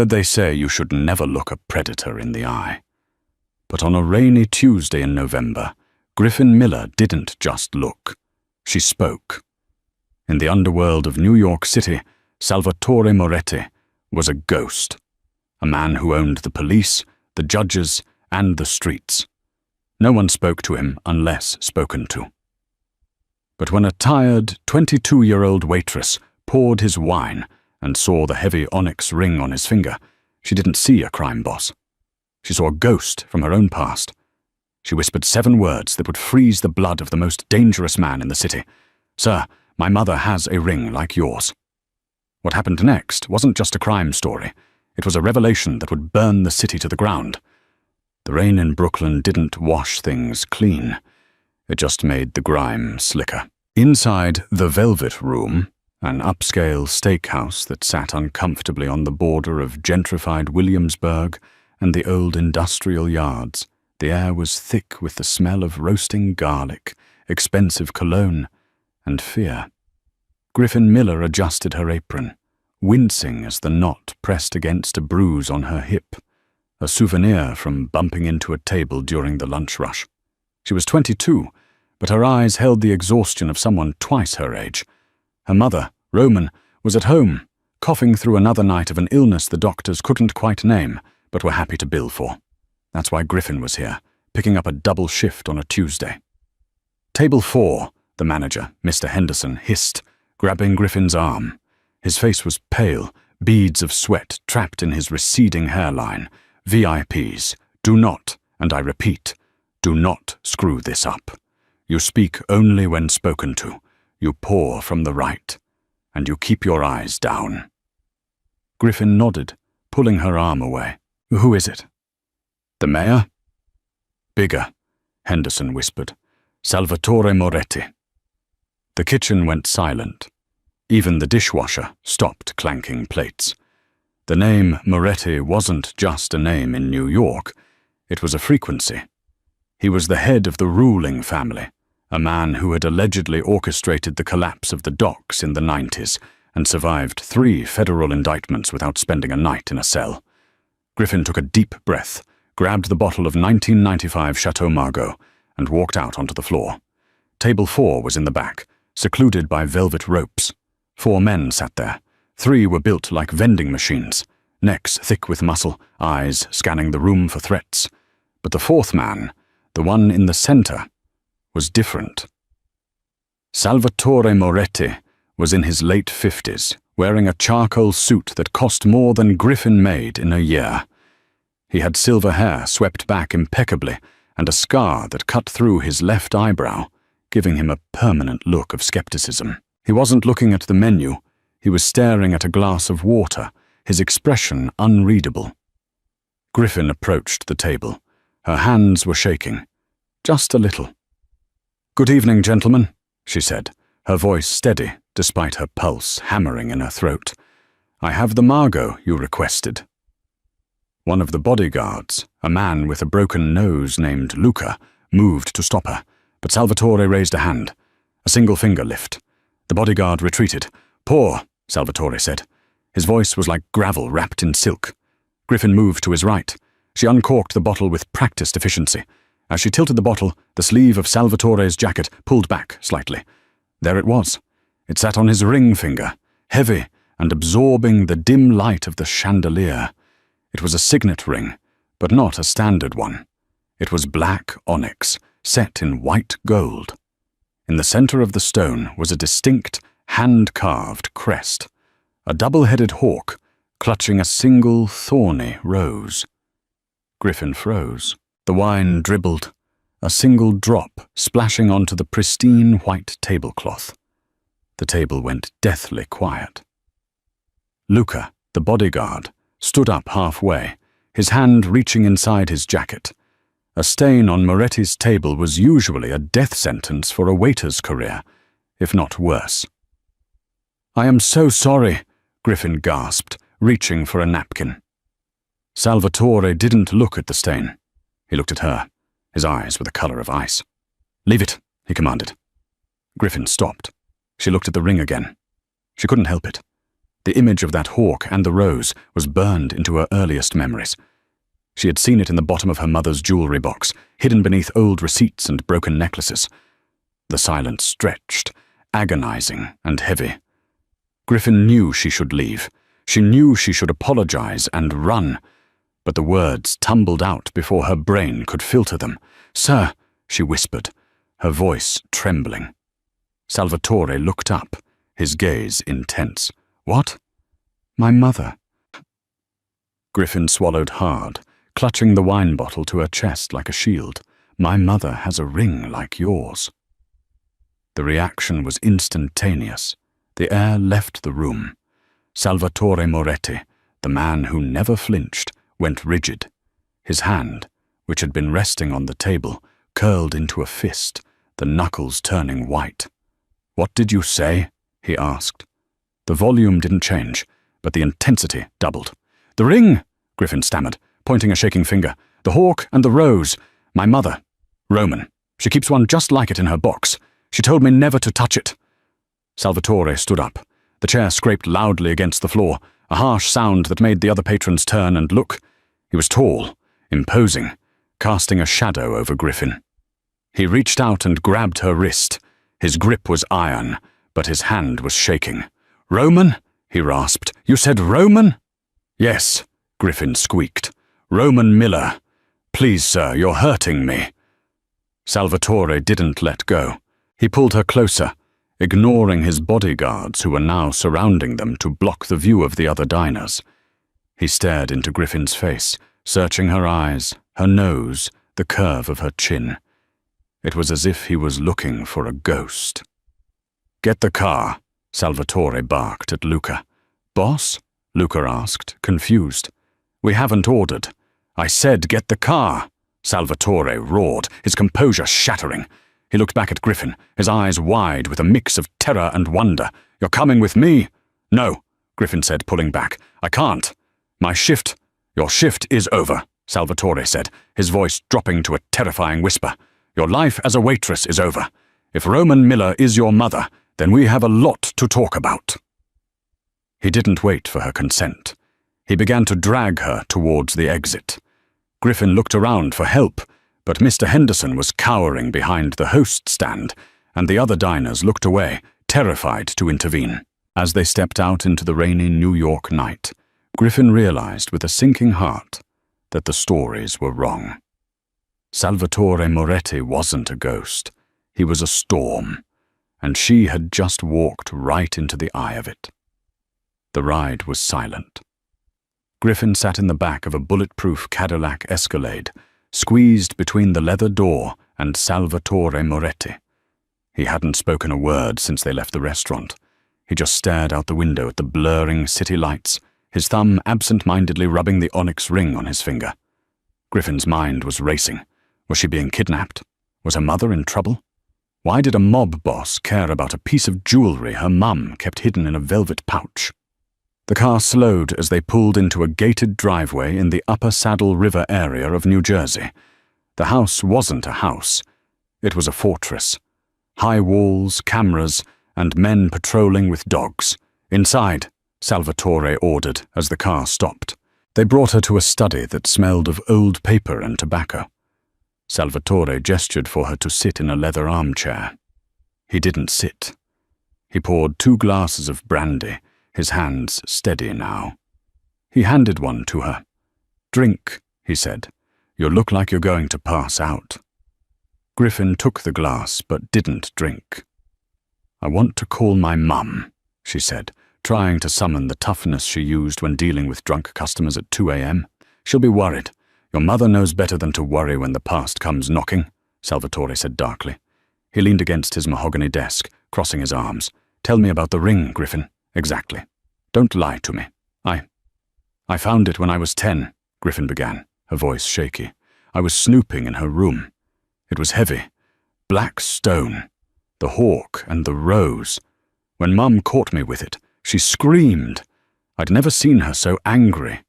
They say you should never look a predator in the eye. But on a rainy Tuesday in November, Griffin Miller didn't just look. She spoke. In the underworld of New York City, Salvatore Moretti was a ghost, a man who owned the police, the judges, and the streets. No one spoke to him unless spoken to. But when a tired 22-year-old waitress poured his wine and saw the heavy onyx ring on his finger, she didn't see a crime boss. She saw a ghost from her own past. She whispered 7 words that would freeze the blood of the most dangerous man in the city. "Sir, my mother has a ring like yours." What happened next wasn't just a crime story. It was a revelation that would burn the city to the ground. The rain in Brooklyn didn't wash things clean. It just made the grime slicker. Inside the Velvet Room, an upscale steakhouse that sat uncomfortably on the border of gentrified Williamsburg and the old industrial yards, the air was thick with the smell of roasting garlic, expensive cologne, and fear. Griffin Miller adjusted her apron, wincing as the knot pressed against a bruise on her hip, a souvenir from bumping into a table during the lunch rush. She was 22, but her eyes held the exhaustion of someone twice her age. Her mother, Roman, was at home, coughing through another night of an illness the doctors couldn't quite name, but were happy to bill for. That's why Griffin was here, picking up a double shift on a Tuesday. "Table 4, the manager, Mr. Henderson, hissed, grabbing Griffin's arm. His face was pale, beads of sweat trapped in his receding hairline. "VIPs, do not, and I repeat, do not screw this up. You speak only when spoken to. You pour from the right, and you keep your eyes down." Griffin nodded, pulling her arm away. "Who is it?" "The mayor?" "Bigger," Henderson whispered. "Salvatore Moretti." The kitchen went silent. Even the dishwasher stopped clanking plates. The name Moretti wasn't just a name in New York. It was a frequency. He was the head of the ruling family, a man who had allegedly orchestrated the collapse of the docks in the 90s and survived 3 federal indictments without spending a night in a cell. Griffin took a deep breath, grabbed the bottle of 1995 Chateau Margaux, and walked out onto the floor. Table 4 was in the back, secluded by velvet ropes. 4 men sat there. 3 were built like vending machines, necks thick with muscle, eyes scanning the room for threats. But the 4th man, the one in the center, was different. Salvatore Moretti was in his late 50s, wearing a charcoal suit that cost more than Griffin made in a year. He had silver hair swept back impeccably and a scar that cut through his left eyebrow, giving him a permanent look of skepticism. He wasn't looking at the menu. He was staring at a glass of water, his expression unreadable. Griffin approached the table. Her hands were shaking, just a little. "Good evening, gentlemen," she said, her voice steady despite her pulse hammering in her throat. "I have the Margaux you requested." One of the bodyguards, a man with a broken nose named Luca, moved to stop her, but Salvatore raised a hand, a single finger lift. The bodyguard retreated. "Pour," Salvatore said. His voice was like gravel wrapped in silk. Griffin moved to his right. She uncorked the bottle with practiced efficiency. As she tilted the bottle, the sleeve of Salvatore's jacket pulled back slightly. There it was. It sat on his ring finger, heavy and absorbing the dim light of the chandelier. It was a signet ring, but not a standard one. It was black onyx, set in white gold. In the center of the stone was a distinct, hand-carved crest, a double-headed hawk clutching a single thorny rose. Griffin froze. The wine dribbled, a single drop splashing onto the pristine white tablecloth. The table went deathly quiet. Luca, the bodyguard, stood up halfway, his hand reaching inside his jacket. A stain on Moretti's table was usually a death sentence for a waiter's career, if not worse. "I am so sorry," Griffin gasped, reaching for a napkin. Salvatore didn't look at the stain. He looked at her. His eyes were the color of ice. "Leave it," he commanded. Griffin stopped. She looked at the ring again. She couldn't help it. The image of that hawk and the rose was burned into her earliest memories. She had seen it in the bottom of her mother's jewelry box, hidden beneath old receipts and broken necklaces. The silence stretched, agonizing and heavy. Griffin knew she should leave. She knew she should apologize and run, but the words tumbled out before her brain could filter them. "Sir," she whispered, her voice trembling. Salvatore looked up, his gaze intense. "What?" "My mother." Griffin swallowed hard, clutching the wine bottle to her chest like a shield. "My mother has a ring like yours." The reaction was instantaneous. The air left the room. Salvatore Moretti, the man who never flinched, went rigid. His hand, which had been resting on the table, curled into a fist, the knuckles turning white. "What did you say?" he asked. The volume didn't change, but the intensity doubled. "The ring," Griffin stammered, pointing a shaking finger. "The hawk and the rose. My mother. Roman. She keeps one just like it in her box. She told me never to touch it." Salvatore stood up. The chair scraped loudly against the floor, a harsh sound that made the other patrons turn and look. He was tall, imposing, casting a shadow over Griffin. He reached out and grabbed her wrist. His grip was iron, but his hand was shaking. "Roman?" he rasped. "You said Roman?" "Yes," Griffin squeaked. "Roman Miller. Please, sir, you're hurting me." Salvatore didn't let go. He pulled her closer, ignoring his bodyguards who were now surrounding them to block the view of the other diners. He stared into Griffin's face, searching her eyes, her nose, the curve of her chin. It was as if he was looking for a ghost. "Get the car," Salvatore barked at Luca. "Boss?" Luca asked, confused. "We haven't ordered." "I said get the car," Salvatore roared, his composure shattering. He looked back at Griffin, his eyes wide with a mix of terror and wonder. "You're coming with me?" "No," Griffin said, pulling back. "I can't. Your shift is over," Salvatore said, his voice dropping to a terrifying whisper. "Your life as a waitress is over. If Roman Miller is your mother, then we have a lot to talk about." He didn't wait for her consent. He began to drag her towards the exit. Griffin looked around for help, but Mr. Henderson was cowering behind the host stand, and the other diners looked away, terrified to intervene. As they stepped out into the rainy New York night, Griffin realized with a sinking heart that the stories were wrong. Salvatore Moretti wasn't a ghost. He was a storm, and she had just walked right into the eye of it. The ride was silent. Griffin sat in the back of a bulletproof Cadillac Escalade, squeezed between the leather door and Salvatore Moretti. He hadn't spoken a word since they left the restaurant. He just stared out the window at the blurring city lights, his thumb absent-mindedly rubbing the onyx ring on his finger. Griffin's mind was racing. Was she being kidnapped? Was her mother in trouble? Why did a mob boss care about a piece of jewelry her mum kept hidden in a velvet pouch? The car slowed as they pulled into a gated driveway in the Upper Saddle River area of New Jersey. The house wasn't a house. It was a fortress. High walls, cameras, and men patrolling with dogs. "Inside," Salvatore ordered as the car stopped. They brought her to a study that smelled of old paper and tobacco. Salvatore gestured for her to sit in a leather armchair. He didn't sit. He poured 2 glasses of brandy, his hands steady now. He handed one to her. "Drink," he said. "You look like you're going to pass out." Griffin took the glass but didn't drink. "I want to call my mum," she said, trying to summon the toughness she used when dealing with drunk customers at 2 a.m. "She'll be worried. Your mother knows better than to worry when the past comes knocking," Salvatore said darkly. He leaned against his mahogany desk, crossing his arms. "Tell me about the ring, Griffin. Exactly. Don't lie to me. I found it when I was 10, Griffin began, her voice shaky. "I was snooping in her room. It was heavy. Black stone. The hawk and the rose. When Mum caught me with it, she screamed. I'd never seen her so angry.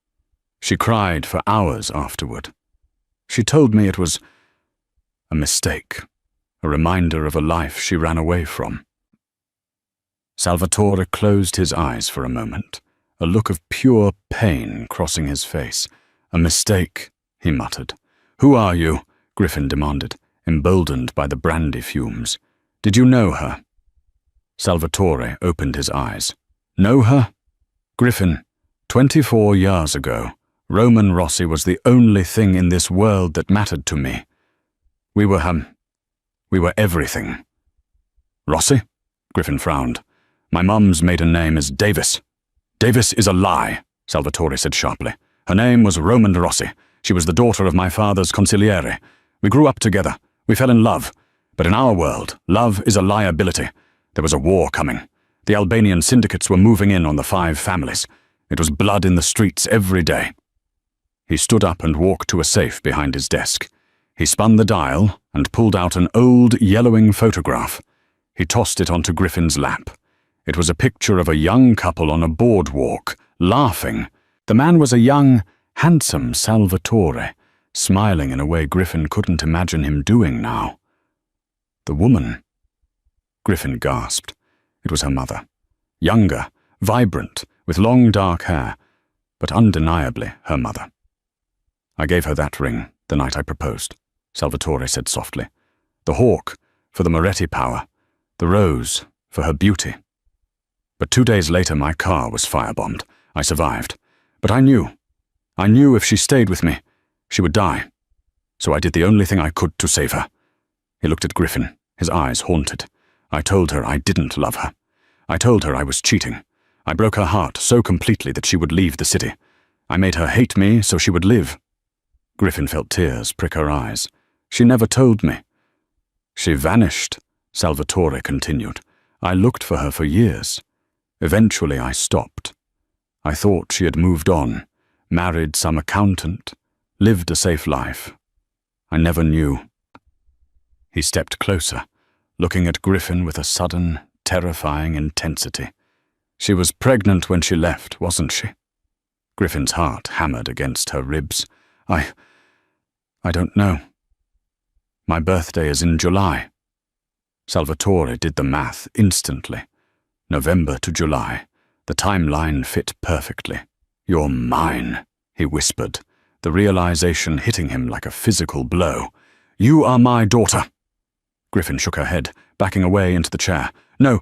She cried for hours afterward. She told me it was a mistake, a reminder of a life she ran away from." Salvatore closed his eyes for a moment, a look of pure pain crossing his face. "A mistake," he muttered. "Who are you?" Griffin demanded, emboldened by the brandy fumes. "Did you know her?" Salvatore opened his eyes. "Know her?" "Griffin, 24 years ago, Roman Rossi was the only thing in this world that mattered to me. We were everything." "Rossi?" Griffin frowned. "My mum's maiden name is Davis." "Davis is a lie," Salvatore said sharply. "Her name was Roman Rossi. She was the daughter of my father's consigliere. We grew up together. We fell in love. But in our world, love is a liability. There was a war coming. The Albanian syndicates were moving in on the 5 families. It was blood in the streets every day." He stood up and walked to a safe behind his desk. He spun the dial and pulled out an old, yellowing photograph. He tossed it onto Griffin's lap. It was a picture of a young couple on a boardwalk, laughing. The man was a young, handsome Salvatore, smiling in a way Griffin couldn't imagine him doing now. The woman. Griffin gasped. It was her mother. Younger, vibrant, with long dark hair, but undeniably her mother. "I gave her that ring the night I proposed," Salvatore said softly. "The hawk for the Moretti power, the rose for her beauty. But 2 days later my car was firebombed. I survived. But I knew if she stayed with me, she would die. So I did the only thing I could to save her." He looked at Griffin, his eyes haunted. "I told her I didn't love her. I told her I was cheating. I broke her heart so completely that she would leave the city. I made her hate me so she would live." Griffin felt tears prick her eyes. "She never told me." "She vanished," Salvatore continued. "I looked for her for years. Eventually I stopped. I thought she had moved on, married some accountant, lived a safe life. I never knew." He stepped closer, looking at Griffin with a sudden, terrifying intensity. "She was pregnant when she left, wasn't she?" Griffin's heart hammered against her ribs. I don't know. My birthday is in July." Salvatore did the math instantly. November to July. The timeline fit perfectly. "You're mine," he whispered, the realization hitting him like a physical blow. "You are my daughter." Griffin shook her head, backing away into the chair. No,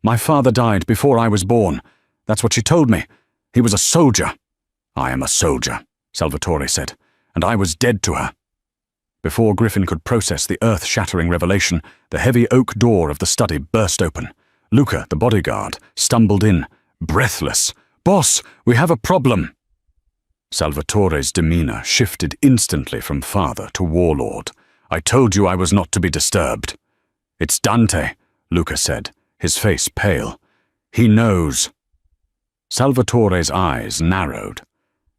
my father died before I was born. That's what she told me. He was a soldier." "I am a soldier," Salvatore said, "and I was dead to her." Before Griffin could process the earth-shattering revelation, the heavy oak door of the study burst open. Luca, the bodyguard, stumbled in, breathless. "Boss, we have a problem." Salvatore's demeanor shifted instantly from father to warlord. "I told you I was not to be disturbed." "It's Dante," Luca said, his face pale. "He knows." Salvatore's eyes narrowed.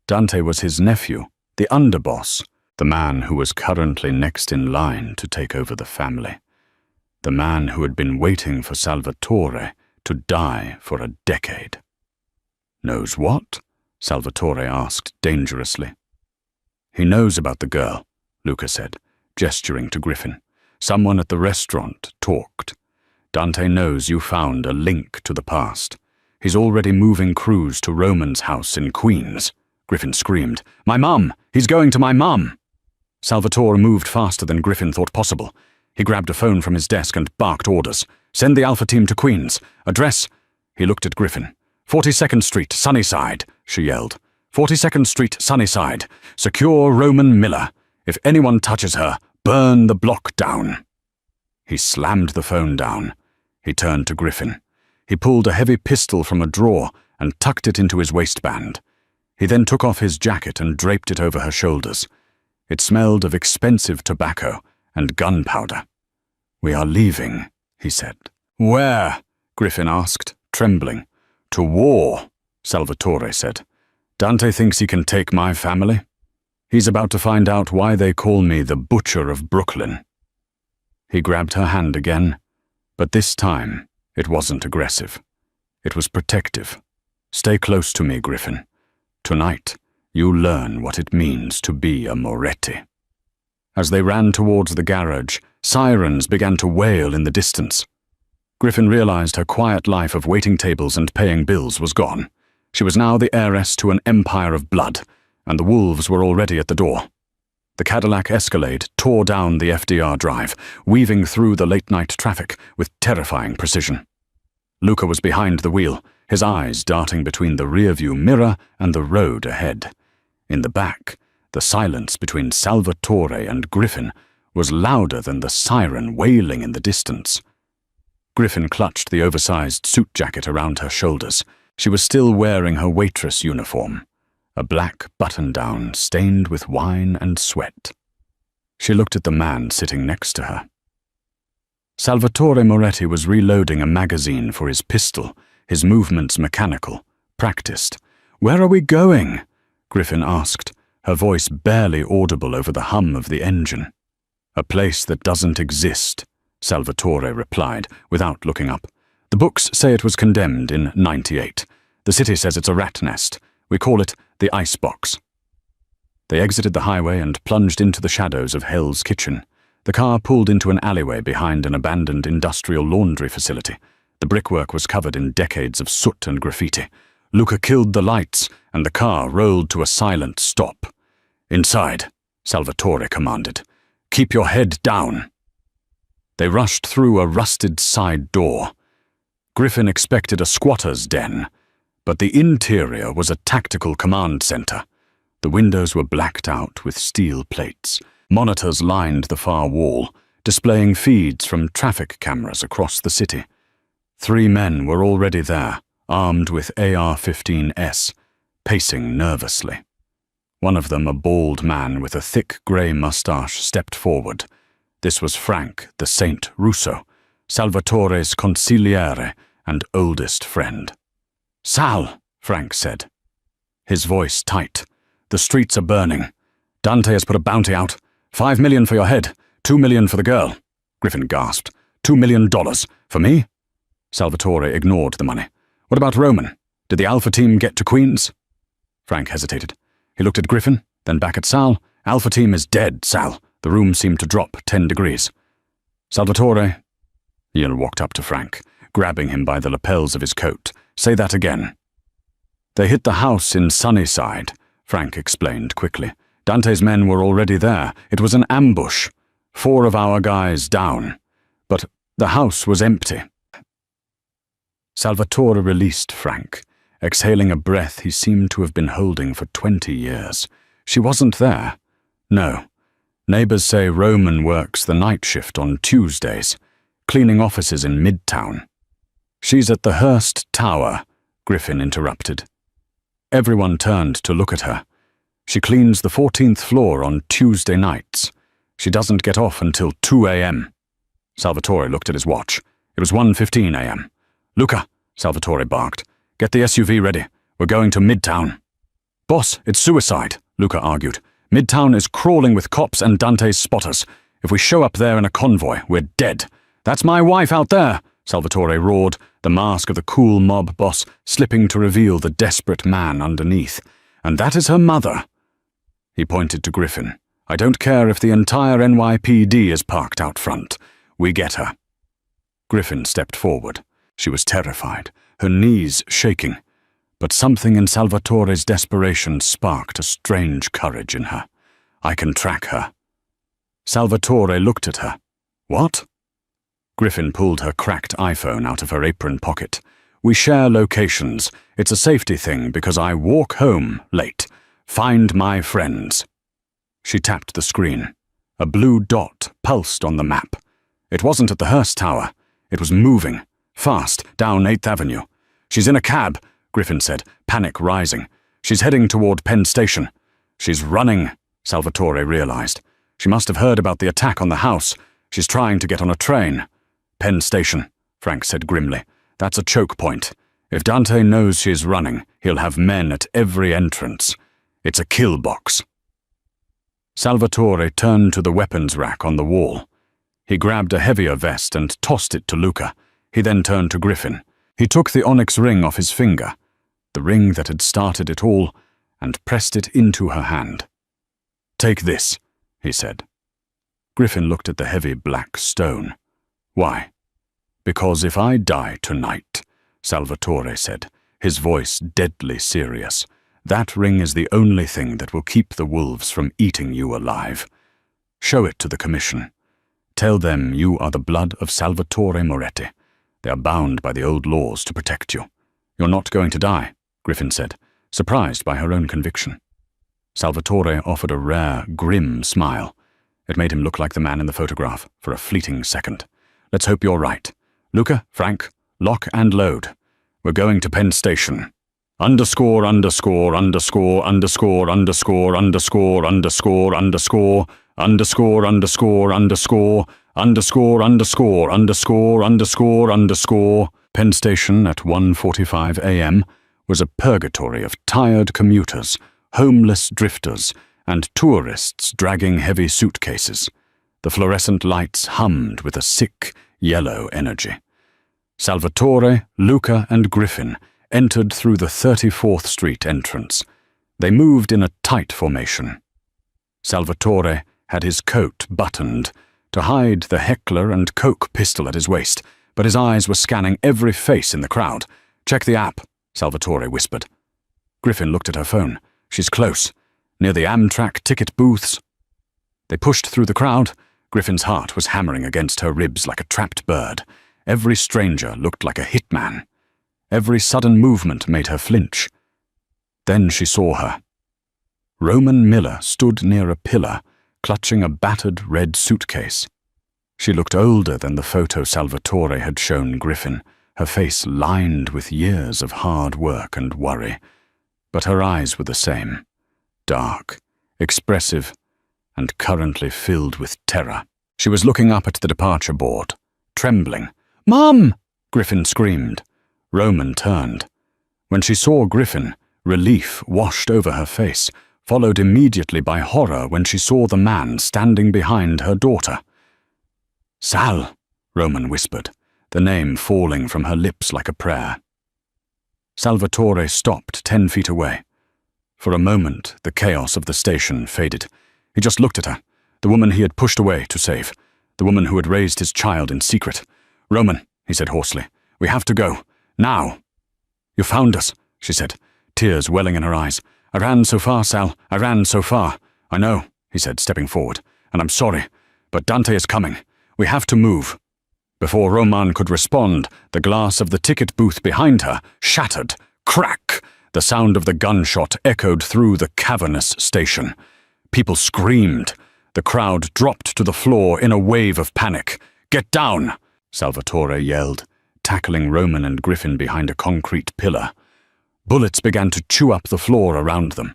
Dante was his nephew, the underboss, the man who was currently next in line to take over the family. The man who had been waiting for Salvatore to die for a decade. "Knows what?" Salvatore asked dangerously. "He knows about the girl," Luca said, gesturing to Griffin. "Someone at the restaurant talked. Dante knows you found a link to the past. He's already moving crews to Roman's house in Queens." Griffin screamed. "My mum! He's going to my mum!" Salvatore moved faster than Griffin thought possible. He grabbed a phone from his desk and barked orders. "Send the Alpha team to Queens. Address—" He looked at Griffin. 42nd Street, Sunnyside," she yelled. 42nd Street, Sunnyside. Secure Roman Miller. If anyone touches her, burn the block down." He slammed the phone down. He turned to Griffin. He pulled a heavy pistol from a drawer and tucked it into his waistband. He then took off his jacket and draped it over her shoulders. It smelled of expensive tobacco and gunpowder. "We are leaving," he said. "Where?" Griffin asked, trembling. "To war," Salvatore said. "Dante thinks he can take my family. He's about to find out why they call me the Butcher of Brooklyn." He grabbed her hand again, but this time it wasn't aggressive. It was protective. "Stay close to me, Griffin. Tonight, you'll learn what it means to be a Moretti." As they ran towards the garage, sirens began to wail in the distance. Griffin realized her quiet life of waiting tables and paying bills was gone. She was now the heiress to an empire of blood, and the wolves were already at the door. The Cadillac Escalade tore down the FDR drive, weaving through the late-night traffic with terrifying precision. Luca was behind the wheel, his eyes darting between the rearview mirror and the road ahead. In the back, the silence between Salvatore and Griffin was louder than the siren wailing in the distance. Griffin clutched the oversized suit jacket around her shoulders. She was still wearing her waitress uniform, a black button-down stained with wine and sweat. She looked at the man sitting next to her. Salvatore Moretti was reloading a magazine for his pistol, his movements mechanical, practiced. "Where are we going?" Griffin asked, her voice barely audible over the hum of the engine. "A place that doesn't exist," Salvatore replied, without looking up. "The books say it was condemned in '98. The city says it's a rat nest. We call it the Icebox." They exited the highway and plunged into the shadows of Hell's Kitchen. The car pulled into an alleyway behind an abandoned industrial laundry facility. The brickwork was covered in decades of soot and graffiti. Luca killed the lights, and the car rolled to a silent stop. "Inside," Salvatore commanded. "Keep your head down." They rushed through a rusted side door. Griffin expected a squatter's den, but the interior was a tactical command center. The windows were blacked out with steel plates. Monitors lined the far wall, displaying feeds from traffic cameras across the city. 3 men were already there, armed with AR-15s, pacing nervously. One of them, a bald man with a thick grey mustache, stepped forward. This was Frank, the Saint Russo, Salvatore's consigliere and oldest friend. "Sal," Frank said, his voice tight. "The streets are burning. Dante has put a bounty out. 5 million for your head, 2 million for the girl." Griffin gasped. $2 million? For me?" Salvatore ignored the money. "What about Roman? Did the Alpha team get to Queens?" Frank hesitated. He looked at Griffin, then back at Sal. "Alpha team is dead, Sal." The room seemed to drop 10 degrees. "Salvatore," Yale walked up to Frank, grabbing him by the lapels of his coat. "Say that again." "They hit the house in Sunnyside," Frank explained quickly. "Dante's men were already there. It was an ambush. 4 of our guys down. But the house was empty." Salvatore released Frank, exhaling a breath he seemed to have been holding for 20 years. She wasn't there. No. Neighbors say Roman works the night shift on Tuesdays, cleaning offices in Midtown. "She's at the Hearst Tower," Griffin interrupted. Everyone turned to look at her. "She cleans the 14th floor on Tuesday nights. She doesn't get off until 2 a.m. Salvatore looked at his watch. It was 1:15 a.m. "Luca," Salvatore barked, "get the SUV ready. We're going to Midtown." "Boss, it's suicide," Luca argued. "Midtown is crawling with cops and Dante's spotters. If we show up there in a convoy, we're dead." "That's my wife out there," Salvatore roared, the mask of the cool mob boss slipping to reveal the desperate man underneath. "And that is her mother." He pointed to Griffin. "I don't care if the entire NYPD is parked out front. We get her." Griffin stepped forward. She was terrified, her knees shaking, but something in Salvatore's desperation sparked a strange courage in her. "I can track her." Salvatore looked at her. "What?" Griffin pulled her cracked iPhone out of her apron pocket. "We share locations. It's a safety thing because I walk home late. Find my friends." She tapped the screen. A blue dot pulsed on the map. It wasn't at the Hearst Tower. It was moving, fast, down 8th Avenue. "She's in a cab," Griffin said, panic rising. "She's heading toward Penn Station." "She's running," Salvatore realized. "She must have heard about the attack on the house. She's trying to get on a train." "Penn Station," Frank said grimly. "That's a choke point. If Dante knows she's running, he'll have men at every entrance. It's a kill box." Salvatore turned to the weapons rack on the wall. He grabbed a heavier vest and tossed it to Luca. He then turned to Griffin. He took the onyx ring off his finger, the ring that had started it all, and pressed it into her hand. "Take this," he said. Griffin looked at the heavy black stone. "Why?" "Because if I die tonight," Salvatore said, his voice deadly serious. "That ring is the only thing that will keep the wolves from eating you alive. Show it to the commission. Tell them you are the blood of Salvatore Moretti. They are bound by the old laws to protect you." "You're not going to die," Griffin said, surprised by her own conviction. Salvatore offered a rare, grim smile. It made him look like the man in the photograph for a fleeting second. "Let's hope you're right. Luca, Frank, lock and load. We're going to Penn Station. Underscore, underscore, underscore, underscore, underscore, underscore, underscore, underscore, underscore, underscore, underscore, underscore, underscore, underscore, underscore, underscore." Penn Station at 1:45 a.m. was a purgatory of tired commuters, homeless drifters, and tourists dragging heavy suitcases. The fluorescent lights hummed with a sick, yellow energy. Salvatore, Luca, and Griffin entered through the 34th Street entrance. They moved in a tight formation. Salvatore had his coat buttoned to hide the heckler and Coke pistol at his waist, but his eyes were scanning every face in the crowd. "Check the app," Salvatore whispered. Griffin looked at her phone. "She's close, near the Amtrak ticket booths." They pushed through the crowd. Griffin's heart was hammering against her ribs like a trapped bird. Every stranger looked like a hitman. Every sudden movement made her flinch. Then she saw her. Roman Miller stood near a pillar, clutching a battered red suitcase. She looked older than the photo Salvatore had shown Griffin, her face lined with years of hard work and worry. But her eyes were the same, dark, expressive, and currently filled with terror. She was looking up at the departure board, trembling. "Mom!" Griffin screamed. Roman turned. When she saw Griffin, relief washed over her face, followed immediately by horror when she saw the man standing behind her daughter. "Sal," Roman whispered, the name falling from her lips like a prayer. Salvatore stopped 10 feet away. For a moment, the chaos of the station faded. He just looked at her, the woman he had pushed away to save, the woman who had raised his child in secret. "Roman," he said hoarsely, "we have to go. Now." "You found us," she said, tears welling in her eyes. "I ran so far, Sal. I ran so far." "I know," he said, stepping forward, "and I'm sorry, but Dante is coming. We have to move." Before Roman could respond, the glass of the ticket booth behind her shattered. Crack! The sound of the gunshot echoed through the cavernous station. People screamed. The crowd dropped to the floor in a wave of panic. "Get down!" Salvatore yelled, tackling Roman and Griffin behind a concrete pillar. Bullets began to chew up the floor around them.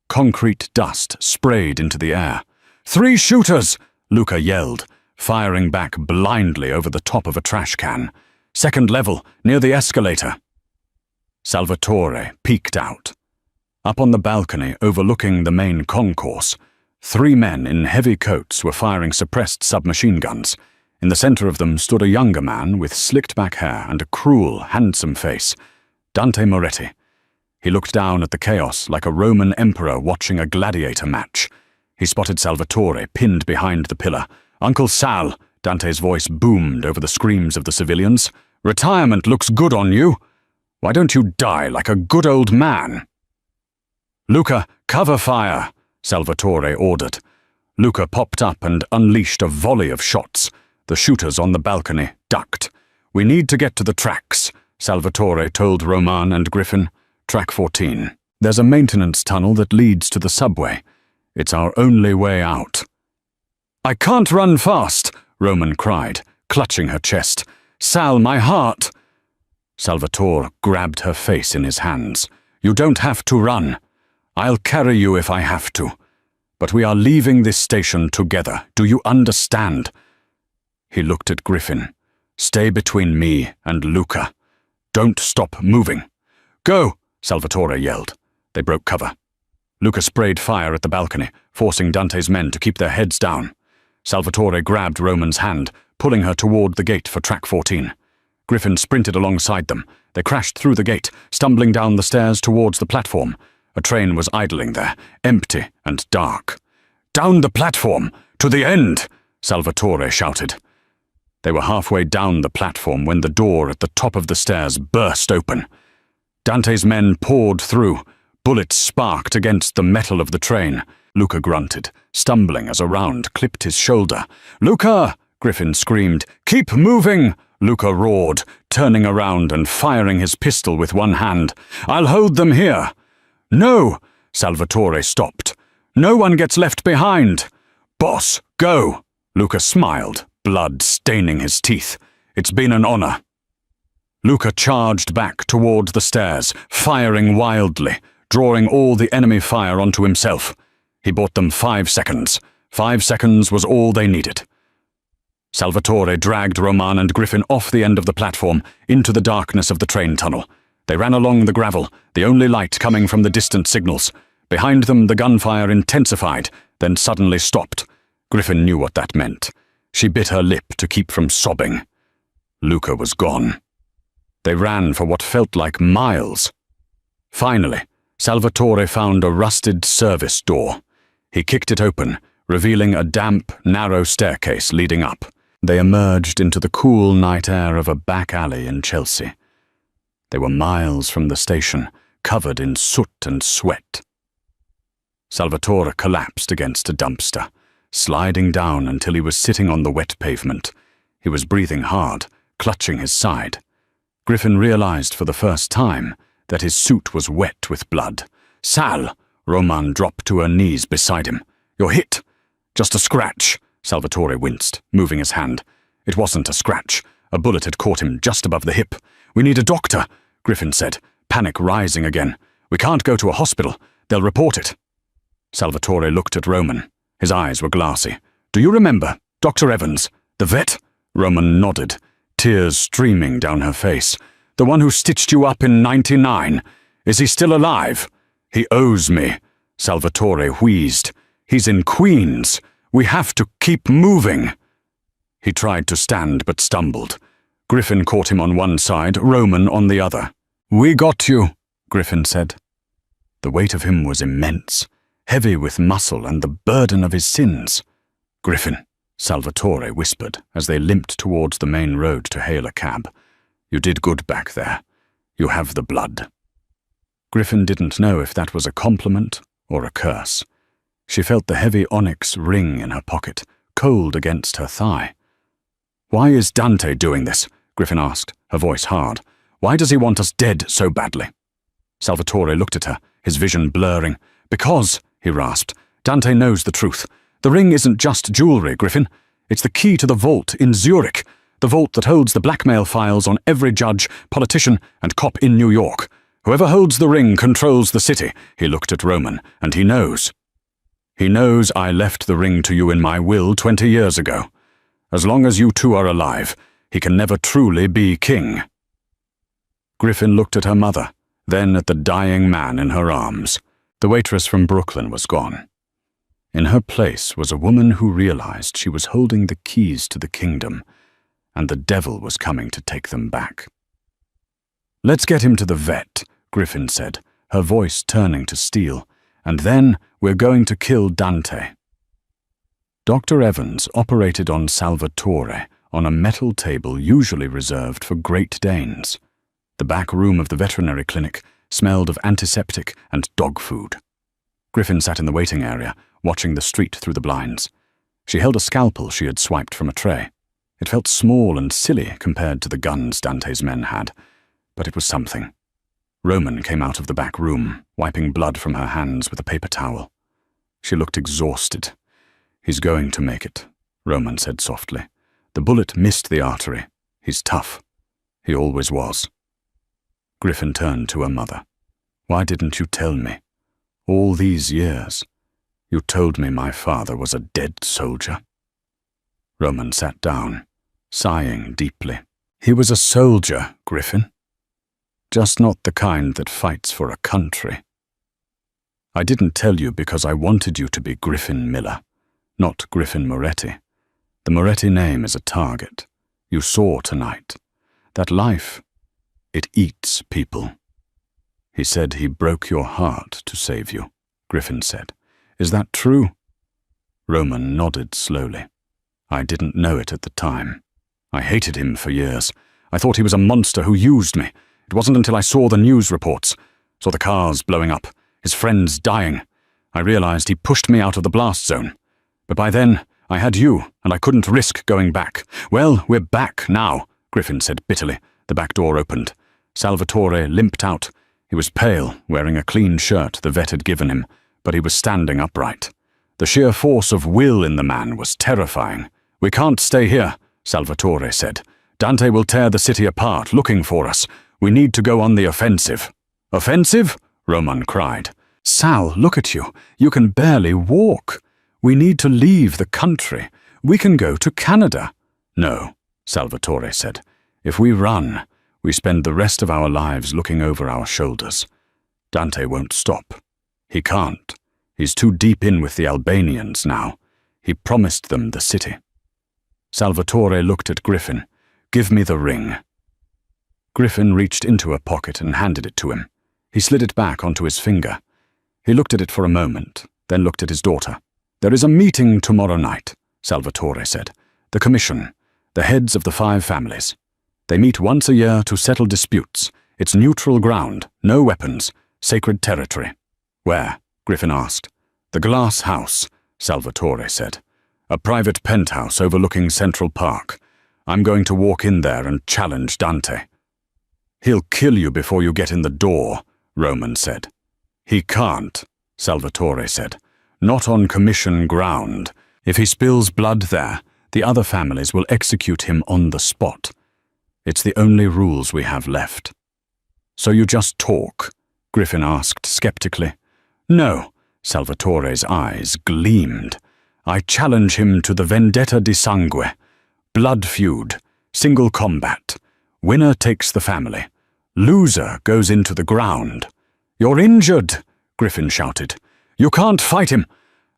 Concrete dust sprayed into the air. "3 shooters!" Luca yelled, firing back blindly over the top of a trash can. "Second level, near the escalator." Salvatore peeked out. Up on the balcony overlooking the main concourse, 3 men in heavy coats were firing suppressed submachine guns. In the center of them stood a younger man with slicked-back hair and a cruel, handsome face, Dante Moretti. He looked down at the chaos like a Roman emperor watching a gladiator match. He spotted Salvatore pinned behind the pillar. "Uncle Sal," Dante's voice boomed over the screams of the civilians. "Retirement looks good on you. Why don't you die like a good old man?" "Luca, cover fire," Salvatore ordered. Luca popped up and unleashed a volley of shots. The shooters on the balcony ducked. "We need to get to the tracks," Salvatore told Roman and Griffin. "Track 14. There's a maintenance tunnel that leads to the subway. It's our only way out." "I can't run fast," Roman cried, clutching her chest. "Sal, my heart." Salvatore grabbed her face in his hands. "You don't have to run. I'll carry you if I have to. But we are leaving this station together. Do you understand?" He looked at Griffin. "Stay between me and Luca. Don't stop moving." "Go!" Salvatore yelled. They broke cover. Luca sprayed fire at the balcony, forcing Dante's men to keep their heads down. Salvatore grabbed Roman's hand, pulling her toward the gate for track 14. Griffin sprinted alongside them. They crashed through the gate, stumbling down the stairs towards the platform. A train was idling there, empty and dark. "Down the platform! To the end!" Salvatore shouted. They were halfway down the platform when the door at the top of the stairs burst open. Dante's men poured through. Bullets sparked against the metal of the train. Luca grunted, stumbling as a round clipped his shoulder. "Luca!" Griffin screamed. "Keep moving!" Luca roared, turning around and firing his pistol with one hand. "I'll hold them here." "No!" Salvatore stopped. "No one gets left behind." "Boss, go!" Luca smiled, blood staining his teeth. "It's been an honor." Luca charged back toward the stairs, firing wildly, drawing all the enemy fire onto himself. He bought them 5 seconds. 5 seconds was all they needed. Salvatore dragged Roman and Griffin off the end of the platform, into the darkness of the train tunnel. They ran along the gravel, the only light coming from the distant signals. Behind them the gunfire intensified, then suddenly stopped. Griffin knew what that meant. She bit her lip to keep from sobbing. Luca was gone. They ran for what felt like miles. Finally, Salvatore found a rusted service door. He kicked it open, revealing a damp, narrow staircase leading up. They emerged into the cool night air of a back alley in Chelsea. They were miles from the station, covered in soot and sweat. Salvatore collapsed against a dumpster, sliding down until he was sitting on the wet pavement. He was breathing hard, clutching his side. Griffin realized for the first time that his suit was wet with blood. "Sal!" Roman dropped to her knees beside him. "You're hit." "Just a scratch." Salvatore winced, moving his hand. It wasn't a scratch. A bullet had caught him just above the hip. "We need a doctor," Griffin said, panic rising again. "We can't go to a hospital. They'll report it." Salvatore looked at Roman. His eyes were glassy. "Do you remember Dr. Evans, the vet?" Roman nodded, tears streaming down her face. "The one who stitched you up in '99. Is he still alive?" "He owes me," Salvatore wheezed. "He's in Queens. We have to keep moving." He tried to stand but stumbled. Griffin caught him on one side, Roman on the other. "We got you," Griffin said. The weight of him was immense, heavy with muscle and the burden of his sins. "Griffin," Salvatore whispered as they limped towards the main road to hail a cab. "You did good back there. You have the blood." Griffin didn't know if that was a compliment or a curse. She felt the heavy onyx ring in her pocket, cold against her thigh. "Why is Dante doing this?" Griffin asked, her voice hard. "Why does he want us dead so badly?" Salvatore looked at her, his vision blurring. "Because," he rasped, "Dante knows the truth. The ring isn't just jewelry, Griffin. It's the key to the vault in Zurich, the vault that holds the blackmail files on every judge, politician, and cop in New York. Whoever holds the ring controls the city." He looked at Roman, "and he knows. He knows I left the ring to you in my will 20 years ago. As long as you two are alive, he can never truly be king." Griffin looked at her mother, then at the dying man in her arms. The waitress from Brooklyn was gone. In her place was a woman who realized she was holding the keys to the kingdom, and the devil was coming to take them back. "Let's get him to the vet," Griffin said, her voice turning to steel. "And then we're going to kill Dante." Dr. Evans operated on Salvatore on a metal table usually reserved for Great Danes. The back room of the veterinary clinic smelled of antiseptic and dog food. Griffin sat in the waiting area, watching the street through the blinds. She held a scalpel she had swiped from a tray. It felt small and silly compared to the guns Dante's men had, but it was something. Roman came out of the back room, wiping blood from her hands with a paper towel. She looked exhausted. "He's going to make it," Roman said softly. "The bullet missed the artery. He's tough. He always was." Griffin turned to her mother. "Why didn't you tell me? All these years. You told me my father was a dead soldier." Roman sat down, sighing deeply. "He was a soldier, Griffin. Just not the kind that fights for a country. I didn't tell you because I wanted you to be Griffin Miller, not Griffin Moretti. The Moretti name is a target. You saw tonight. That life, it eats people." "He said he broke your heart to save you," Griffin said. "Is that true?" Roman nodded slowly. "I didn't know it at the time. I hated him for years. I thought he was a monster who used me. It wasn't until I saw the news reports, saw the cars blowing up, his friends dying, I realized he pushed me out of the blast zone. But by then, I had you, and I couldn't risk going back. Well, we're back now, Griffin said bitterly. The back door opened. Salvatore limped out. He was pale, wearing a clean shirt the vet had given him, but he was standing upright. The sheer force of will in the man was terrifying. We can't stay here, Salvatore said. Dante will tear the city apart, looking for us. We need to go on the offensive. Offensive? Roman cried. Sal, look at you. You can barely walk. We need to leave the country. We can go to Canada. No, Salvatore said. If we run, we spend the rest of our lives looking over our shoulders. Dante won't stop. He can't. He's too deep in with the Albanians now. He promised them the city. Salvatore looked at Griffin. Give me the ring. Griffin reached into a pocket and handed it to him. He slid it back onto his finger. He looked at it for a moment, then looked at his daughter. There is a meeting tomorrow night, Salvatore said. The commission, the heads of the 5 families. They meet once a year to settle disputes. It's neutral ground, no weapons, sacred territory. Where? Griffin asked. The Glass House, Salvatore said. A private penthouse overlooking Central Park. I'm going to walk in there and challenge Dante. He'll kill you before you get in the door, Roman said. He can't, Salvatore said. Not on commission ground. If he spills blood there, the other families will execute him on the spot. It's the only rules we have left. So you just talk? Griffin asked skeptically. No, Salvatore's eyes gleamed. I challenge him to the vendetta di sangue. Blood feud, single combat. Winner takes the family. Loser goes into the ground. You're injured, Griffin shouted. You can't fight him.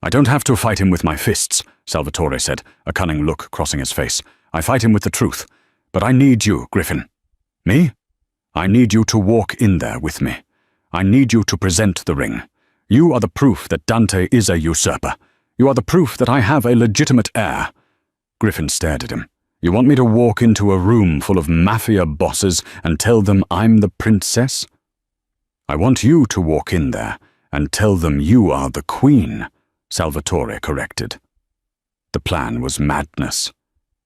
I don't have to fight him with my fists, Salvatore said, a cunning look crossing his face. I fight him with the truth. But I need you, Griffin. Me? I need you to walk in there with me. I need you to present the ring. You are the proof that Dante is a usurper. You are the proof that I have a legitimate heir. Griffin stared at him. You want me to walk into a room full of mafia bosses and tell them I'm the princess? I want you to walk in there and tell them you are the queen, Salvatore corrected. The plan was madness.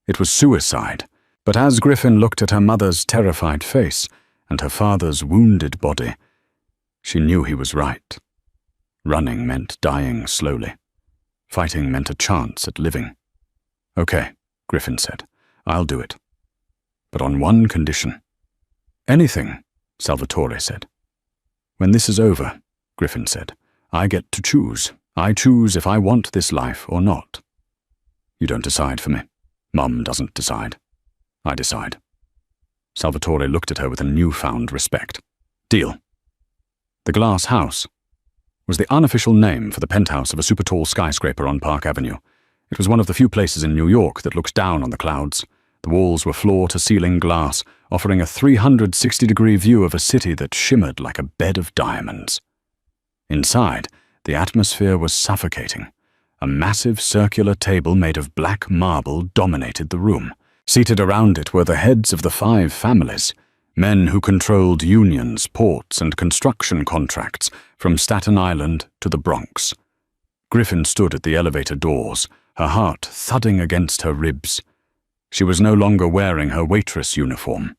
It was suicide. But as Griffin looked at her mother's terrified face and her father's wounded body, she knew he was right. Running meant dying slowly. Fighting meant a chance at living. Okay, Griffin said. I'll do it. But on one condition. Anything, Salvatore said. When this is over, Griffin said, I get to choose. I choose if I want this life or not. You don't decide for me. Mum doesn't decide. I decide. Salvatore looked at her with a newfound respect. Deal. The Glass House was the unofficial name for the penthouse of a super-tall skyscraper on Park Avenue. It was one of the few places in New York that looks down on the clouds. The walls were floor-to-ceiling glass, offering a 360-degree view of a city that shimmered like a bed of diamonds. Inside, the atmosphere was suffocating. A massive circular table made of black marble dominated the room. Seated around it were the heads of the 5 families, men who controlled unions, ports, and construction contracts from Staten Island to the Bronx. Griffin stood at the elevator doors, her heart thudding against her ribs. She was no longer wearing her waitress uniform.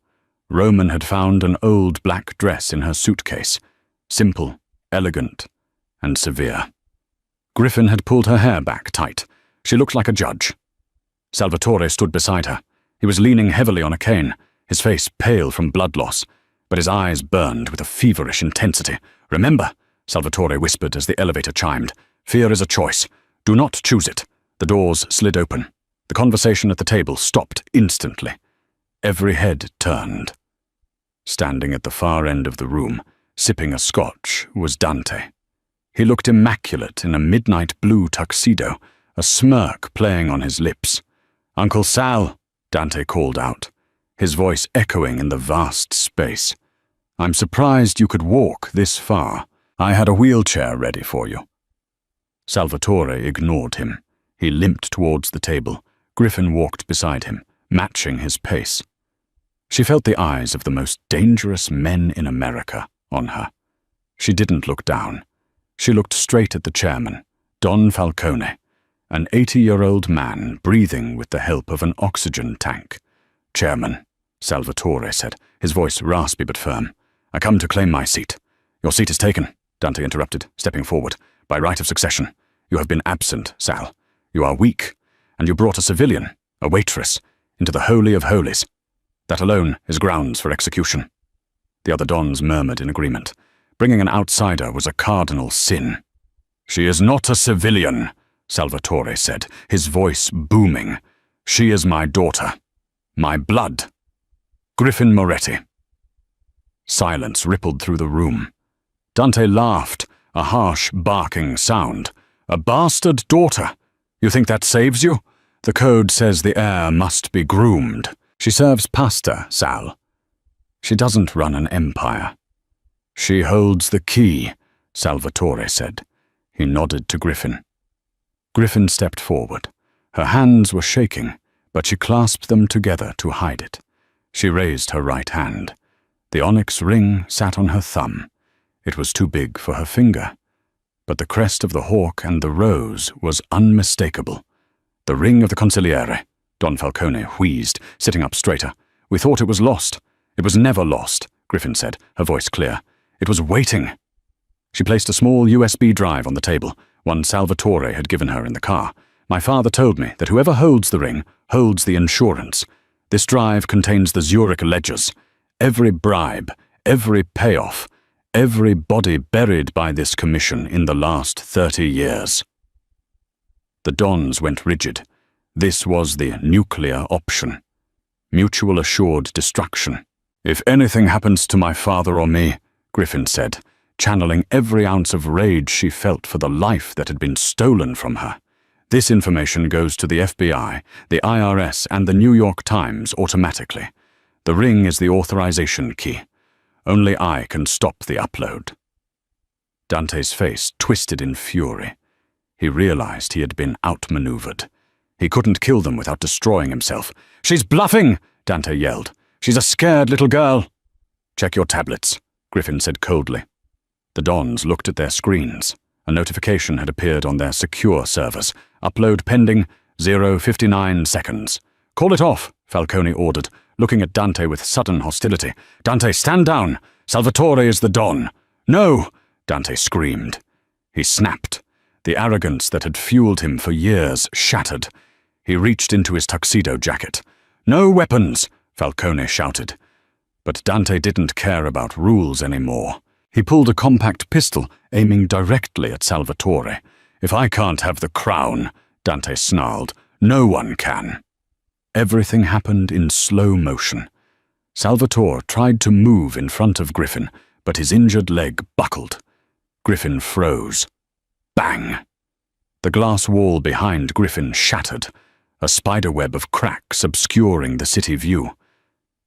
Roman had found an old black dress in her suitcase, simple, elegant, and severe. Griffin had pulled her hair back tight. She looked like a judge. Salvatore stood beside her. He was leaning heavily on a cane, his face pale from blood loss, but his eyes burned with a feverish intensity. Remember, Salvatore whispered as the elevator chimed, fear is a choice. Do not choose it. The doors slid open. The conversation at the table stopped instantly. Every head turned. Standing at the far end of the room, sipping a scotch, was Dante. He looked immaculate in a midnight blue tuxedo, a smirk playing on his lips. Uncle Sal, Dante called out, his voice echoing in the vast space. I'm surprised you could walk this far. I had a wheelchair ready for you. Salvatore ignored him. He limped towards the table. Griffin walked beside him, matching his pace. She felt the eyes of the most dangerous men in America on her. She didn't look down. She looked straight at the chairman, Don Falcone, an 80-year-old man breathing with the help of an oxygen tank. "Chairman," Salvatore said, his voice raspy but firm, "I come to claim my seat." "Your seat is taken," Dante interrupted, stepping forward. "By right of succession. You have been absent, Sal. You are weak, and you brought a civilian, a waitress, into the Holy of Holies. That alone is grounds for execution." The other dons murmured in agreement. Bringing an outsider was a cardinal sin. "She is not a civilian," Salvatore said, his voice booming. "She is my daughter. My blood. Griffin Moretti." Silence rippled through the room. Dante laughed, a harsh, barking sound. "A bastard daughter? You think that saves you? The code says the heir must be groomed. She serves pasta, Sal. She doesn't run an empire." "She holds the key," Salvatore said. He nodded to Griffin. Griffin stepped forward. Her hands were shaking, but she clasped them together to hide it. She raised her right hand. The onyx ring sat on her thumb. It was too big for her finger. But the crest of the hawk and the rose was unmistakable. "The ring of the consigliere," Don Falcone wheezed, sitting up straighter. "We thought it was lost." "It was never lost," Griffin said, her voice clear. "It was waiting." She placed a small USB drive on the table, one Salvatore had given her in the car. "My father told me that whoever holds the ring holds the insurance. This drive contains the Zurich ledgers. Every bribe, every payoff, every body buried by this commission in the last 30 years. The dons went rigid. This was the nuclear option. Mutual assured destruction. "If anything happens to my father or me," Griffin said, channeling every ounce of rage she felt for the life that had been stolen from her, "this information goes to the FBI, the IRS, and the New York Times automatically. The ring is the authorization key. Only I can stop the upload." Dante's face twisted in fury. He realized he had been outmaneuvered. He couldn't kill them without destroying himself. "She's bluffing!" Dante yelled. "She's a scared little girl." "Check your tablets," Griffin said coldly. The dons looked at their screens. A notification had appeared on their secure servers. "Upload pending, 0:59 seconds. "Call it off," Falcone ordered, looking at Dante with sudden hostility. "Dante, stand down! Salvatore is the Don." "No!" Dante screamed. He snapped. The arrogance that had fueled him for years shattered. He reached into his tuxedo jacket. "No weapons!" Falcone shouted. But Dante didn't care about rules anymore. He pulled a compact pistol, aiming directly at Salvatore. "If I can't have the crown," Dante snarled, "no one can." Everything happened in slow motion. Salvatore tried to move in front of Griffin, but his injured leg buckled. Griffin froze. Bang! The glass wall behind Griffin shattered, a spiderweb of cracks obscuring the city view.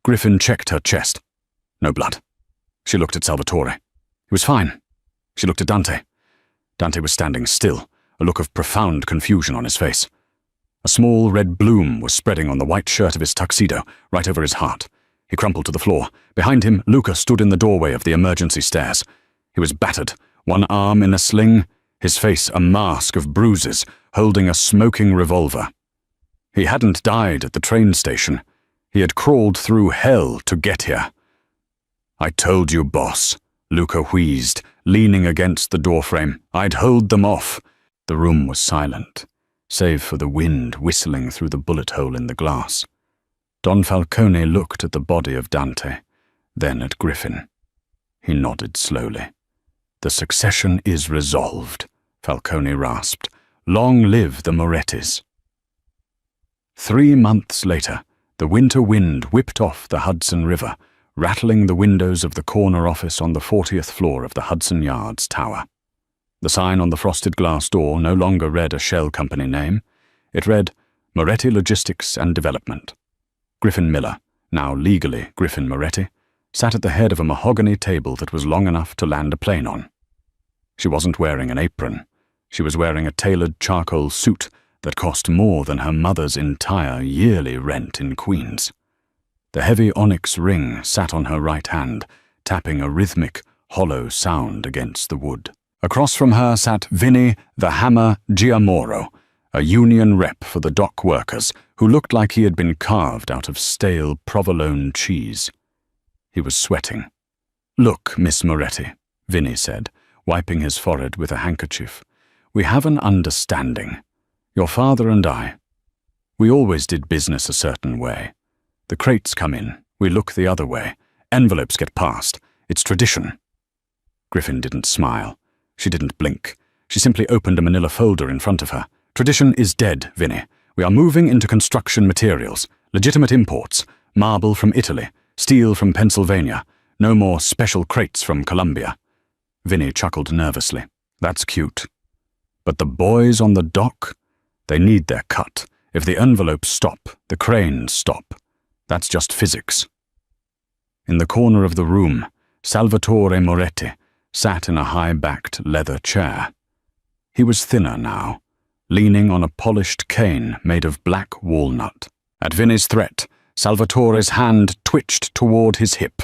Griffin checked her chest. No blood. She looked at Salvatore. He was fine. She looked at Dante. Dante was standing still, a look of profound confusion on his face. A small red bloom was spreading on the white shirt of his tuxedo, right over his heart. He crumpled to the floor. Behind him, Luca stood in the doorway of the emergency stairs. He was battered, one arm in a sling, his face a mask of bruises, holding a smoking revolver. He hadn't died at the train station. He had crawled through hell to get here. "I told you, boss," Luca wheezed, leaning against the doorframe. "I'd hold them off." The room was silent, save for the wind whistling through the bullet hole in the glass. Don Falcone looked at the body of Dante, then at Griffin. He nodded slowly. "The succession is resolved," Falcone rasped. "Long live the Morettis." 3 months later, the winter wind whipped off the Hudson River, rattling the windows of the corner office on the 40th floor of the Hudson Yards Tower. The sign on the frosted glass door no longer read a shell company name. It read, Moretti Logistics and Development. Griffin Miller, now legally Griffin Moretti, sat at the head of a mahogany table that was long enough to land a plane on. She wasn't wearing an apron. She was wearing a tailored charcoal suit that cost more than her mother's entire yearly rent in Queens. The heavy onyx ring sat on her right hand, tapping a rhythmic, hollow sound against the wood. Across from her sat Vinny the Hammer Giamoro, a union rep for the dock workers, who looked like he had been carved out of stale provolone cheese. He was sweating. "Look, Miss Moretti," Vinny said, wiping his forehead with a handkerchief. "We have an understanding. Your father and I. We always did business a certain way. The crates come in, we look the other way. Envelopes get passed. It's tradition." Griffin didn't smile. She didn't blink. She simply opened a manila folder in front of her. "Tradition is dead, Vinny. We are moving into construction materials, legitimate imports, marble from Italy, steel from Pennsylvania. No more special crates from Colombia." Vinny chuckled nervously. "That's cute. But the boys on the dock? They need their cut. If the envelopes stop, the cranes stop. That's just physics." In the corner of the room, Salvatore Moretti sat in a high-backed leather chair. He was thinner now, leaning on a polished cane made of black walnut. At Vinny's threat, Salvatore's hand twitched toward his hip,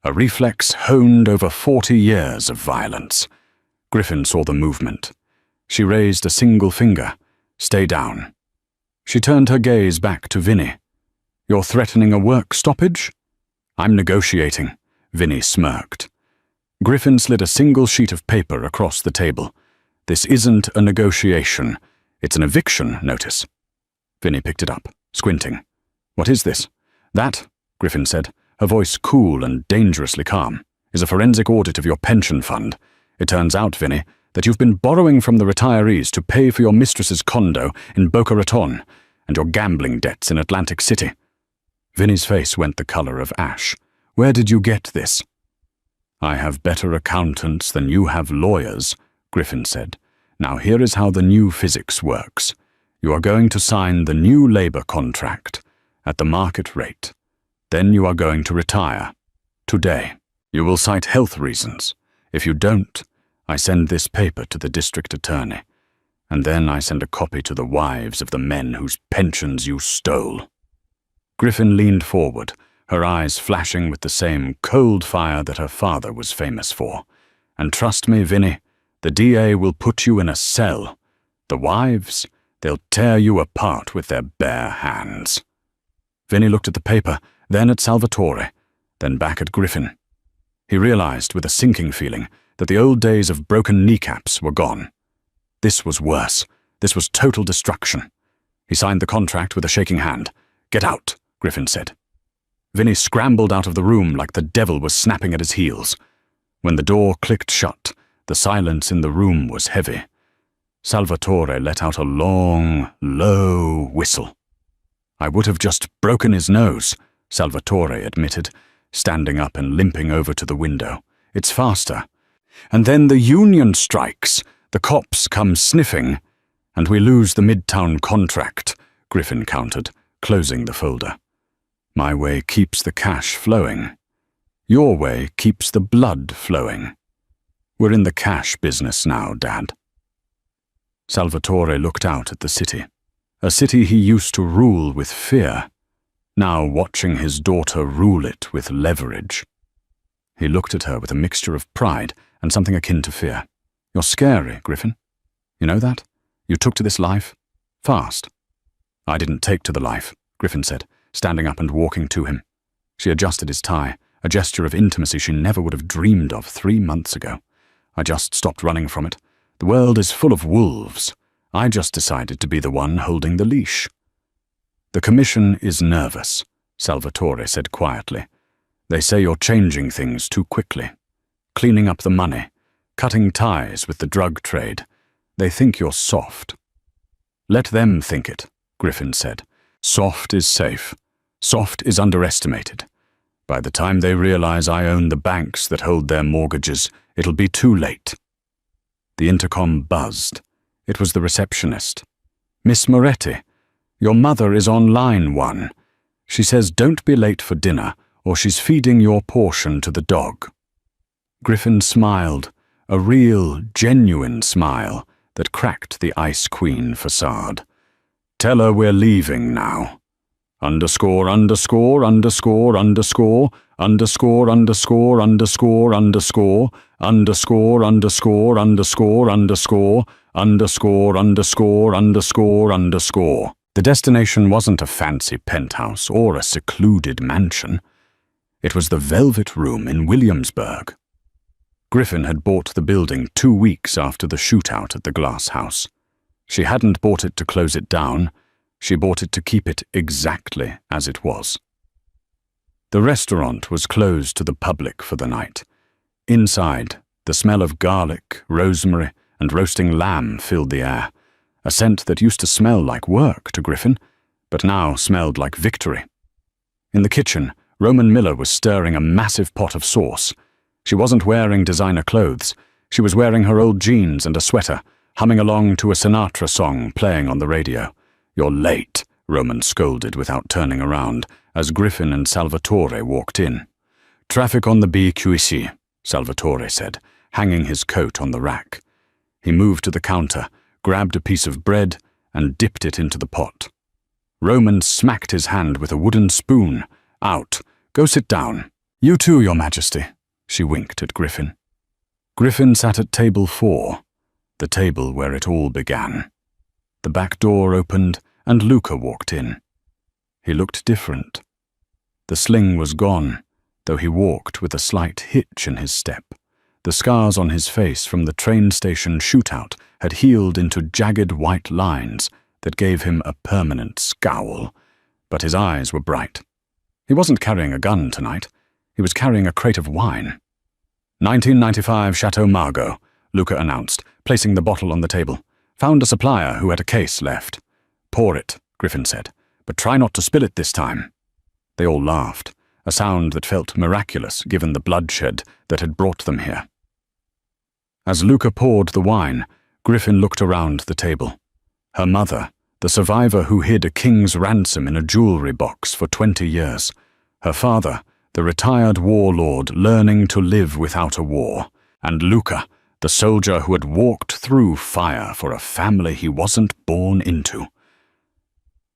a reflex honed over 40 years of violence. Griffin saw the movement. She raised a single finger. "Stay down." She turned her gaze back to Vinny. "You're threatening a work stoppage?" "I'm negotiating," Vinny smirked. Griffin slid a single sheet of paper across the table. "This isn't a negotiation. It's an eviction notice." Vinny picked it up, squinting. "What is this?" "That," Griffin said, her voice cool and dangerously calm, "is a forensic audit of your pension fund. It turns out, Vinny, that you've been borrowing from the retirees to pay for your mistress's condo in Boca Raton and your gambling debts in Atlantic City." Vinny's face went the color of ash. "Where did you get this?" "I have better accountants than you have lawyers," Griffin said. "Now here is how the new physics works. You are going to sign the new labor contract at the market rate. Then you are going to retire. Today. You will cite health reasons. If you don't, I send this paper to the district attorney, and then I send a copy to the wives of the men whose pensions you stole." Griffin leaned forward, her eyes flashing with the same cold fire that her father was famous for. "And trust me, Vinny, the DA will put you in a cell. The wives, they'll tear you apart with their bare hands." Vinny looked at the paper, then at Salvatore, then back at Griffin. He realized with a sinking feeling that the old days of broken kneecaps were gone. This was worse. This was total destruction. He signed the contract with a shaking hand. "Get out," Griffin said. Vinny scrambled out of the room like the devil was snapping at his heels. When the door clicked shut, the silence in the room was heavy. Salvatore let out a long, low whistle. "I would have just broken his nose," Salvatore admitted, standing up and limping over to the window. "It's faster. And then the union strikes. The cops come sniffing. And we lose the Midtown contract," Griffin countered, closing the folder. "My way keeps the cash flowing. Your way keeps the blood flowing. We're in the cash business now, Dad." Salvatore looked out at the city, a city he used to rule with fear, now watching his daughter rule it with leverage. He looked at her with a mixture of pride and something akin to fear. "You're scary, Griffin. You know that? You took to this life? Fast." "I didn't take to the life," Griffin said, standing up and walking to him. She adjusted his tie, a gesture of intimacy she never would have dreamed of 3 months ago. "I just stopped running from it. The world is full of wolves. I just decided to be the one holding the leash." "The commission is nervous," Salvatore said quietly. "They say you're changing things too quickly, cleaning up the money, cutting ties with the drug trade. They think you're soft." "Let them think it," Griffin said. "Soft is safe. Soft is underestimated. By the time they realize I own the banks that hold their mortgages, it'll be too late." The intercom buzzed. It was the receptionist. "Miss Moretti, your mother is on line 1. She says don't be late for dinner, or she's feeding your portion to the dog." Griffin smiled, a real, genuine smile that cracked the Ice Queen facade. "Tell her we're leaving now. Underscore, underscore, underscore, underscore, underscore, underscore, underscore, underscore, underscore, underscore, underscore, underscore, underscore, underscore, underscore, underscore. The destination wasn't a fancy penthouse or a secluded mansion. It was the Velvet Room in Williamsburg. Griffin had bought the building 2 weeks after the shootout at the glass house. She hadn't bought it to close it down. She bought it to keep it exactly as it was. The restaurant was closed to the public for the night. Inside, the smell of garlic, rosemary, and roasting lamb filled the air, a scent that used to smell like work to Griffin, but now smelled like victory. In the kitchen, Roman Miller was stirring a massive pot of sauce. She wasn't wearing designer clothes. She was wearing her old jeans and a sweater, humming along to a Sinatra song playing on the radio. "You're late," Roman scolded without turning around, as Griffin and Salvatore walked in. "Traffic on the BQC," Salvatore said, hanging his coat on the rack. He moved to the counter, grabbed a piece of bread, and dipped it into the pot. Roman smacked his hand with a wooden spoon. "Out. Go sit down." "You too, Your Majesty," she winked at Griffin. Griffin sat at table 4, the table where it all began. The back door opened, and Luca walked in. He looked different. The sling was gone, though he walked with a slight hitch in his step. The scars on his face from the train station shootout had healed into jagged white lines that gave him a permanent scowl, but his eyes were bright. He wasn't carrying a gun tonight. He was carrying a crate of wine. 1995 Chateau Margaux, Luca announced, placing the bottle on the table. "Found a supplier who had a case left." "Pour it," Griffin said, "but try not to spill it this time." They all laughed, a sound that felt miraculous given the bloodshed that had brought them here. As Luca poured the wine, Griffin looked around the table. Her mother, the survivor who hid a king's ransom in a jewelry box for 20 years. Her father, the retired warlord learning to live without a war. And Luca, the soldier who had walked through fire for a family he wasn't born into.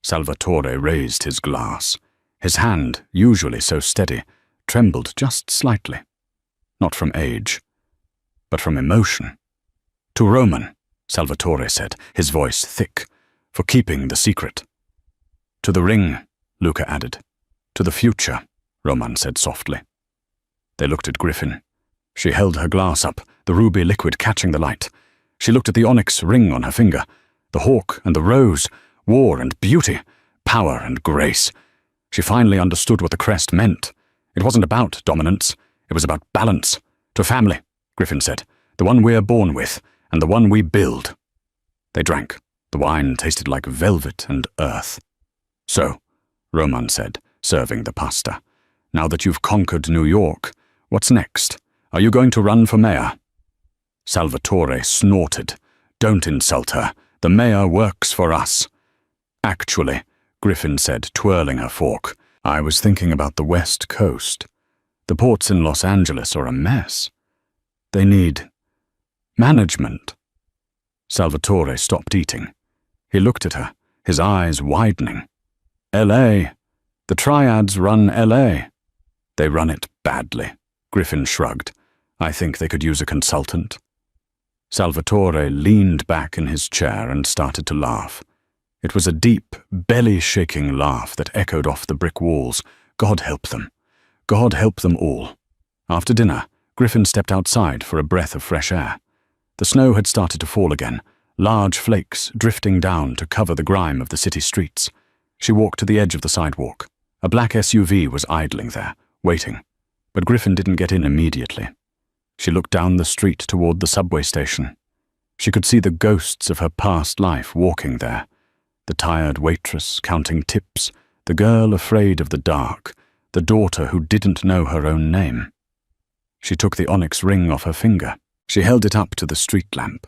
Salvatore raised his glass. His hand, usually so steady, trembled just slightly. Not from age, but from emotion. "To Roman," Salvatore said, his voice thick, "for keeping the secret." "To the ring," Luca added. "To the future," Roman said softly. They looked at Griffin. She held her glass up, the ruby liquid catching the light. She looked at the onyx ring on her finger, the hawk and the rose, war and beauty, power and grace. She finally understood what the crest meant. It wasn't about dominance, it was about balance. "To family," Griffin said, "the one we're born with, and the one we build." They drank. The wine tasted like velvet and earth. "So," Roman said, serving the pasta, "now that you've conquered New York, what's next? Are you going to run for mayor?" Salvatore snorted. "Don't insult her. The mayor works for us." "Actually," Griffin said, twirling her fork, "I was thinking about the West Coast. The ports in Los Angeles are a mess. They need management." Salvatore stopped eating. He looked at her, his eyes widening. "LA. The Triads run LA. They run it badly." Griffin shrugged. "I think they could use a consultant." Salvatore leaned back in his chair and started to laugh. It was a deep, belly-shaking laugh that echoed off the brick walls. God help them. God help them all. After dinner, Griffin stepped outside for a breath of fresh air. The snow had started to fall again, large flakes drifting down to cover the grime of the city streets. She walked to the edge of the sidewalk. A black SUV was idling there, waiting, but Griffin didn't get in immediately. She looked down the street toward the subway station. She could see the ghosts of her past life walking there. The tired waitress counting tips, the girl afraid of the dark, the daughter who didn't know her own name. She took the onyx ring off her finger. She held it up to the street lamp.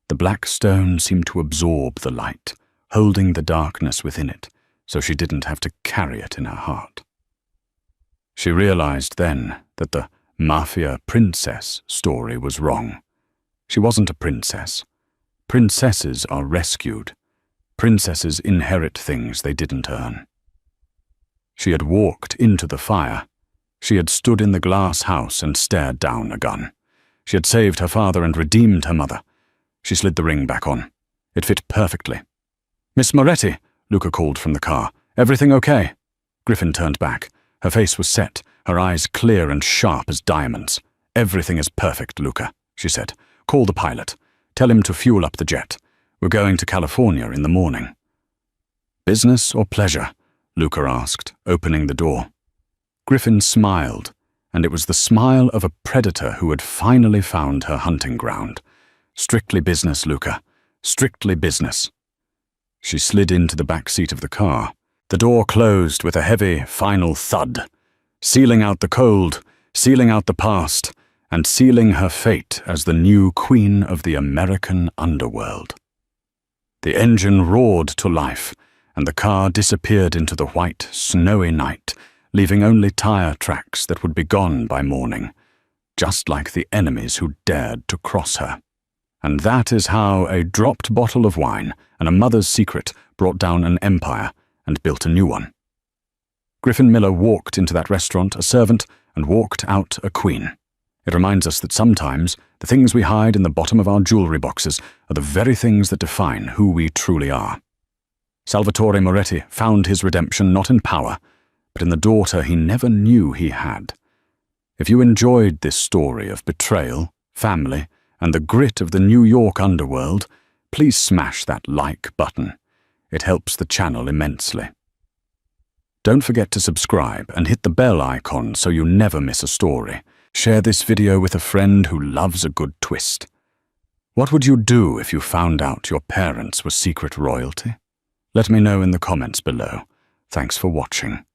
The black stone seemed to absorb the light, holding the darkness within it, so she didn't have to carry it in her heart. She realized then that the Mafia princess story was wrong. She wasn't a princess. Princesses are rescued. Princesses inherit things they didn't earn. She had walked into the fire. She had stood in the glass house and stared down a gun. She had saved her father and redeemed her mother. She slid the ring back on. It fit perfectly. "Miss Moretti," Luca called from the car. "Everything okay?" Griffin turned back. Her face was set, her eyes clear and sharp as diamonds. "Everything is perfect, Luca," she said. "Call the pilot. Tell him to fuel up the jet. We're going to California in the morning." "Business or pleasure?" Luca asked, opening the door. Griffin smiled, and it was the smile of a predator who had finally found her hunting ground. "Strictly business, Luca. Strictly business." She slid into the back seat of the car. The door closed with a heavy, final thud, sealing out the cold, sealing out the past, and sealing her fate as the new queen of the American underworld. The engine roared to life, and the car disappeared into the white, snowy night, leaving only tire tracks that would be gone by morning, just like the enemies who dared to cross her. And that is how a dropped bottle of wine and a mother's secret brought down an empire and built a new one. Griffin Miller walked into that restaurant a servant and walked out a queen. It reminds us that sometimes the things we hide in the bottom of our jewelry boxes are the very things that define who we truly are. Salvatore Moretti found his redemption not in power, but in the daughter he never knew he had. If you enjoyed this story of betrayal, family, and the grit of the New York underworld, please smash that like button. It helps the channel immensely. Don't forget to subscribe and hit the bell icon so you never miss a story. Share this video with a friend who loves a good twist. What would you do if you found out your parents were secret royalty? Let me know in the comments below. Thanks for watching.